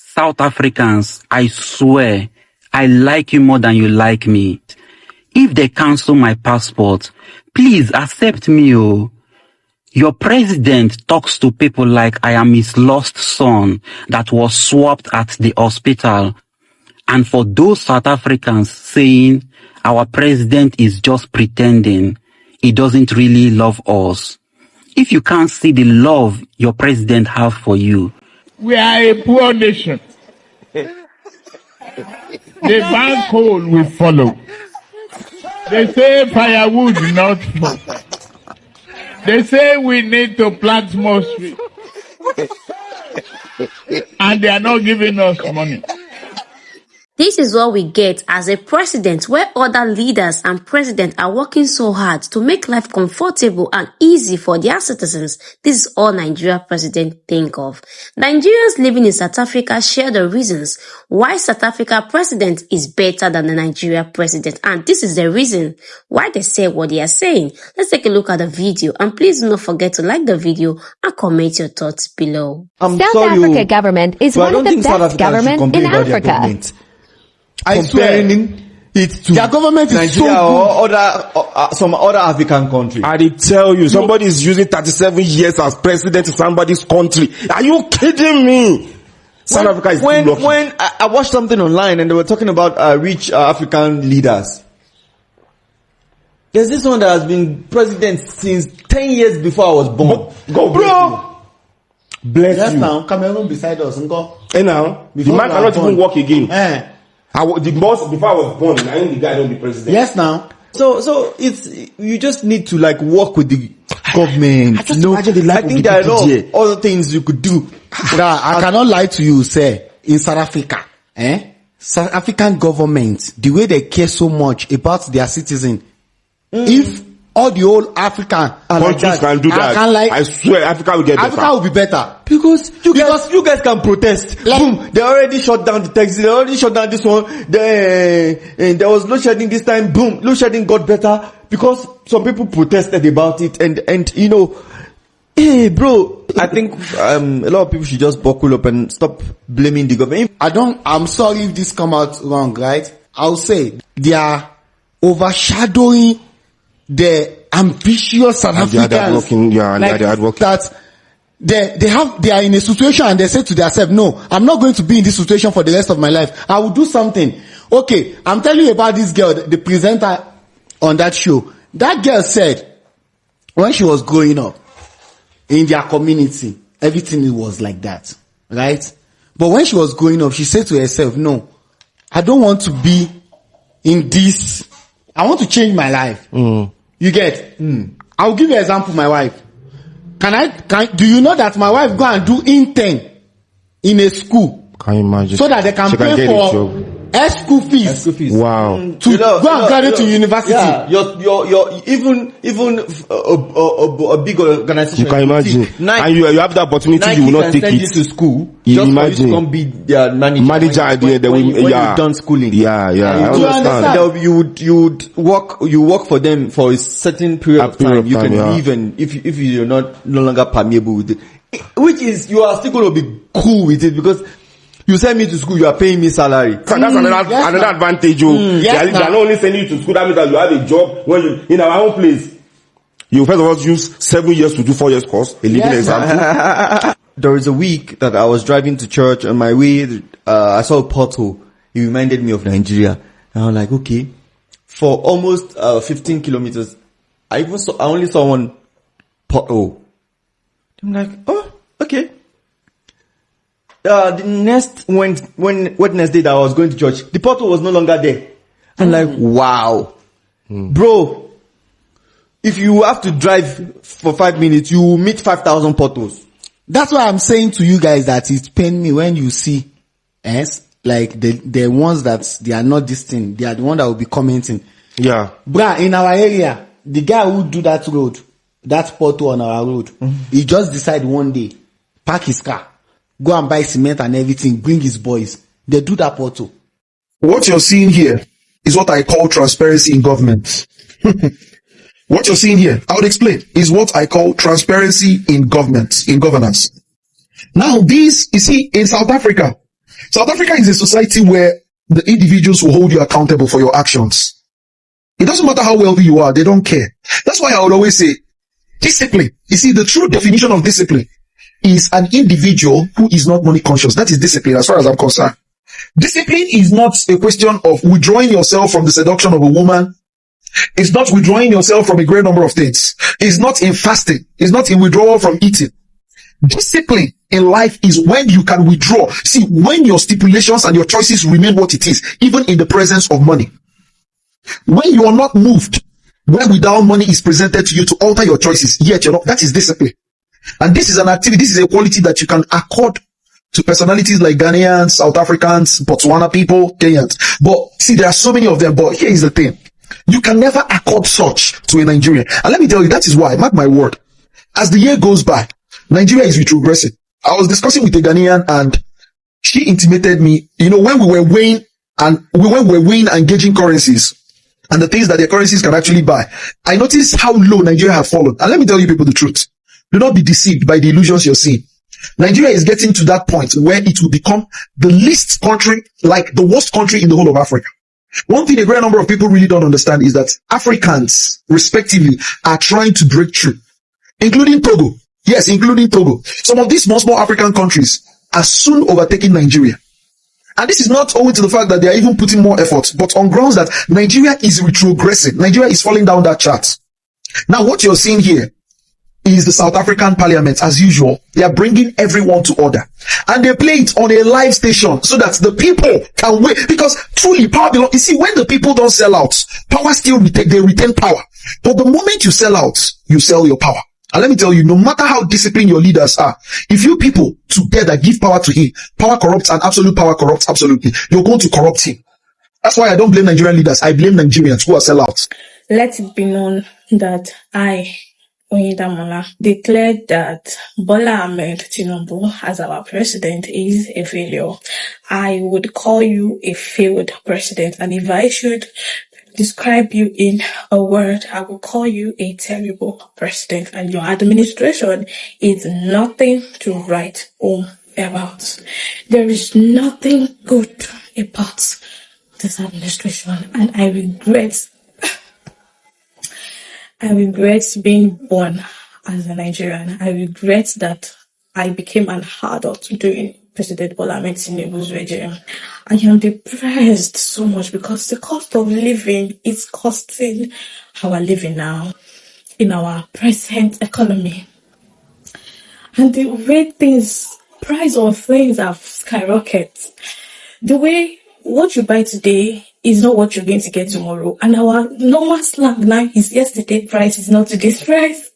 South Africans, I swear, I like you more than you like me. If they cancel my passport, please accept me, oh. Your president talks to people like I am his lost son that was swapped at the hospital. And for those South Africans saying our president is just pretending, he doesn't really love us. If you can't see the love your president have for you. We are a poor nation. The bank coal will follow. They say firewood not smoke. They say we need to plant more trees. And they are not giving us money. This is what we get as a president where other leaders and presidents are working so hard to make life comfortable and easy for their citizens. This is all Nigeria president think of. Nigerians living in South Africa share the reasons why South Africa president is better than the Nigeria president. And this is the reason why they say what they are saying. Let's take a look at the video, and please do not forget to like the video and comment your thoughts below. South Africa government is one of the best government in Africa. I swear it to their government is Nigeria so or other some other African country. I did tell you, somebody is using 37 years as president of somebody's country. Are you kidding me? South Africa is too lucky. When I watched something online and they were talking about rich African leaders. There's this one that has been president since 10 years before I was born. Bro! Bless yes, you. now, Cameroon beside us. And now, the man cannot even walk again. The boss, before I was born, I am the guy don't be president. Yes, now. So it's, you just need to like work with the government. I think there are a lot of other things you could do. I cannot lie to you, sir. In South Africa, South African government, the way they care so much about their citizens, if all the old African countries can do that, I swear Africa will get better. Africa will be better. Because you guys can protest. Like, boom, they already shut down the taxi, they already shut down this one. There was load shedding this time, boom, load shedding got better because some people protested about it and you know, hey bro, I think a lot of people should just buckle up and stop blaming the government. I'm sorry if this come out wrong, right? I'll say they are overshadowing the ambitious South Africans that they are in a situation and they say to themselves, no, I'm not going to be in this situation for the rest of my life. I will do something. Okay, I'm telling you about this girl, the presenter on that show. That girl said when she was growing up in their community, everything was like that, right? But when she was growing up, she said to herself, no, I don't want to be in this. I want to change my life. You get? I'll give you an example, my wife. Do you know that my wife go and do intern in a school? Can you imagine? So that they can pay for school fees. Wow. To go and graduate to university. Yeah, you're even a big organization. You can imagine. And you have the opportunity, you will not take it. To school. You just imagine. For you to come be their manager when you've done schooling. Yeah. I understand. You would work for them for a certain period of time. You can leave, and if you're no longer permeable with it, which is you are still going to be cool with it because you send me to school, you are paying me salary. That's another advantage. They are not only sending you to school, that means that you have a job when you in our own place. You first of all use 7 years to do 4 years course. A living example. There was a week that I was driving to church on my way. I saw a pothole. It reminded me of Nigeria. And I was like, okay. For almost 15 kilometers, I only saw one pothole. I'm like, oh, okay. The next Wednesday that I was going to church, the pothole was no longer there. I'm like, wow, bro. If you have to drive for 5 minutes, you will meet 5,000 potholes. That's why I'm saying to you guys that it pains me when you see, like the ones that they are not this thing, they are the one that will be commenting. Yeah, bruh, in our area, the guy who do that road, that pothole on our road, he just decide one day, park his car, go and buy cement and everything, bring his boys. They do that pothole. What you're seeing here is what I call transparency in government. What you're seeing here, I would explain, is what I call transparency in government, in governance. Now, this, you see, in South Africa, South Africa is a society where the individuals will hold you accountable for your actions. It doesn't matter how wealthy you are, they don't care. That's why I would always say, discipline. You see, the true definition of discipline is an individual who is not money conscious. That is discipline as far as I'm concerned. Discipline is not a question of withdrawing yourself from the seduction of a woman. It's not withdrawing yourself from a great number of things. It's not in fasting. It's not in withdrawal from eating. Discipline in life is when you can withdraw. See, when your stipulations and your choices remain what it is, even in the presence of money. When you are not moved, when without money is presented to you to alter your choices, yet you're not, that is discipline. And this is an activity, this is a quality that you can accord to personalities like Ghanaians, South Africans, Botswana people, Kenyans. But see, there are so many of them, but here is the thing. You can never accord such to a Nigerian. And let me tell you, that is why, mark my word, as the year goes by, Nigeria is retrogressing. I was discussing with a Ghanaian and she intimated me, when we were weighing and gauging currencies and the things that their currencies can actually buy, I noticed how low Nigeria have fallen. And let me tell you people the truth. Do not be deceived by the illusions you're seeing. Nigeria is getting to that point where it will become the least country, like the worst country in the whole of Africa. One thing a great number of people really don't understand is that Africans, respectively, are trying to break through, including Togo. Yes, including Togo. Some of these small African countries are soon overtaking Nigeria. And this is not owing to the fact that they are even putting more effort, but on grounds that Nigeria is retrogressing. Nigeria is falling down that chart. Now, what you're seeing here is the South African parliament. As usual, they are bringing everyone to order. And they play it on a live station so that the people can wait. Because truly, power belongs. You see, when the people don't sell out, power still they retain power. But the moment you sell out, you sell your power. And let me tell you, no matter how disciplined your leaders are, if you people together give power to him, power corrupts and absolute power corrupts absolutely, you're going to corrupt him. That's why I don't blame Nigerian leaders. I blame Nigerians who are sellouts. Let it be known that I, Oyindamola, declared that Bola Ahmed Tinubu as our president is a failure. I would call you a failed president, and if I should describe you in a word, I will call you a terrible president, and your administration is nothing to write home about. There is nothing good about this administration, and I regret being born as a Nigerian. I regret that I became an adult during President Bola Ahmed Tinubu's regime. I am depressed so much because the cost of living is costing our living now in our present economy. And the way price of things have skyrocketed. The way what you buy today is not what you're going to get tomorrow. And our normal slang now is yesterday's price is not today's price.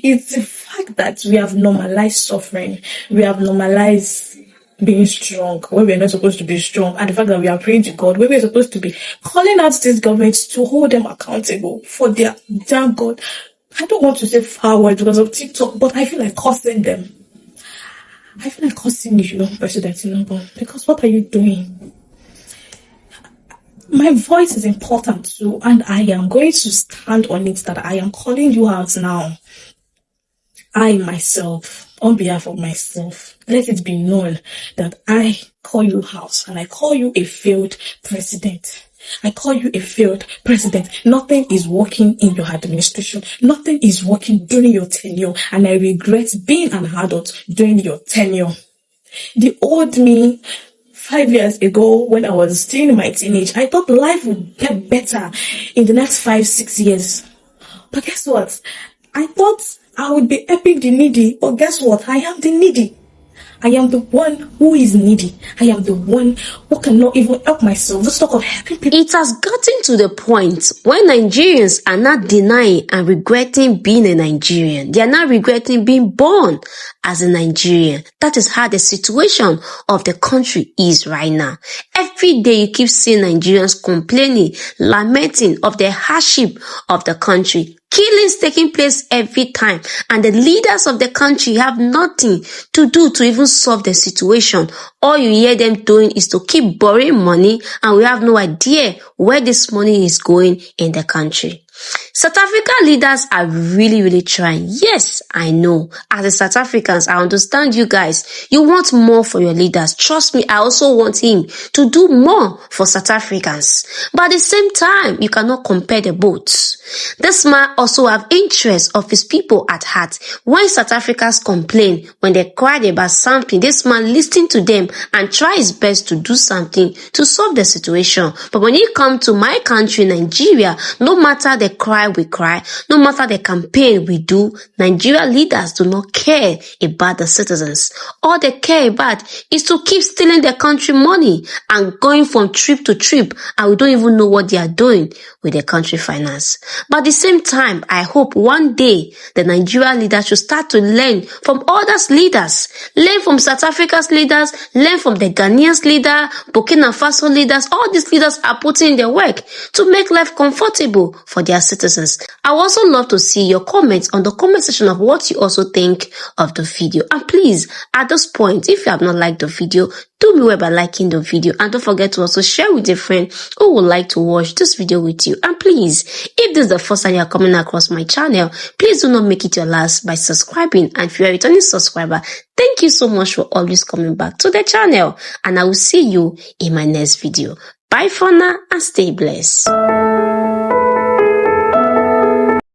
It's the fact that we have normalized suffering. We have normalized being strong when we're not supposed to be strong. And the fact that we are praying to God when we're supposed to be calling out these governments to hold them accountable for their damn God. I don't want to say foul words because of TikTok, but I feel like cursing them. I feel like cursing you, President Tinubu, because what are you doing? My voice is important too, and I am going to stand on it that I am calling you out now. I myself, on behalf of myself, let it be known that I call you out and I call you a failed president. I call you a failed president. Nothing is working in your administration. Nothing is working during your tenure, and I regret being an adult during your tenure. The old me 5 years ago, when I was still in my teenage, I thought life would get better in the next 5-6 years. But guess what? I thought I would be helping the needy, but guess what? I am the needy. I am the one who is needy. I am the one who cannot even help myself. Let's talk of helping people. It has gotten to the point where Nigerians are not denying and regretting being a Nigerian. They are not regretting being born as a Nigerian. That is how the situation of the country is right now. Every day you keep seeing Nigerians complaining, lamenting of the hardship of the country. Killings taking place every time, and the leaders of the country have nothing to do to even solve the situation. All you hear them doing is to keep borrowing money, and we have no idea where this money is going in the country. South African leaders are really trying. Yes, I know. As a South Africans, I understand you guys. You want more for your leaders. Trust me, I also want him to do more for South Africans. But at the same time, you cannot compare the both. This man also have interest of his people at heart. When South Africans complain, when they cry about something, this man listen to them and try his best to do something to solve the situation. But when it comes to my country, Nigeria, no matter the cry we cry, no matter the campaign we do, Nigeria leaders do not care about the citizens. All they care about is to keep stealing the country money and going from trip to trip, and we don't even know what they are doing with the country finance. But at the same time, I hope one day the Nigeria leaders should start to learn from others leaders, learn from South Africa's leaders, learn from the Ghanaians leader, Burkina Faso leaders. All these leaders are putting in their work to make life comfortable for their citizens. I would also love to see your comments on the comment section of what you also think of the video. And please, at this point, if you have not liked the video, do me well by liking the video, and don't forget to also share with a friend who would like to watch this video with you. And please, if this is the first time you are coming across my channel, please do not make it your last by subscribing. And if you are a returning subscriber, thank you so much for always coming back to the channel, and I will see you in my next video. Bye for now and stay blessed.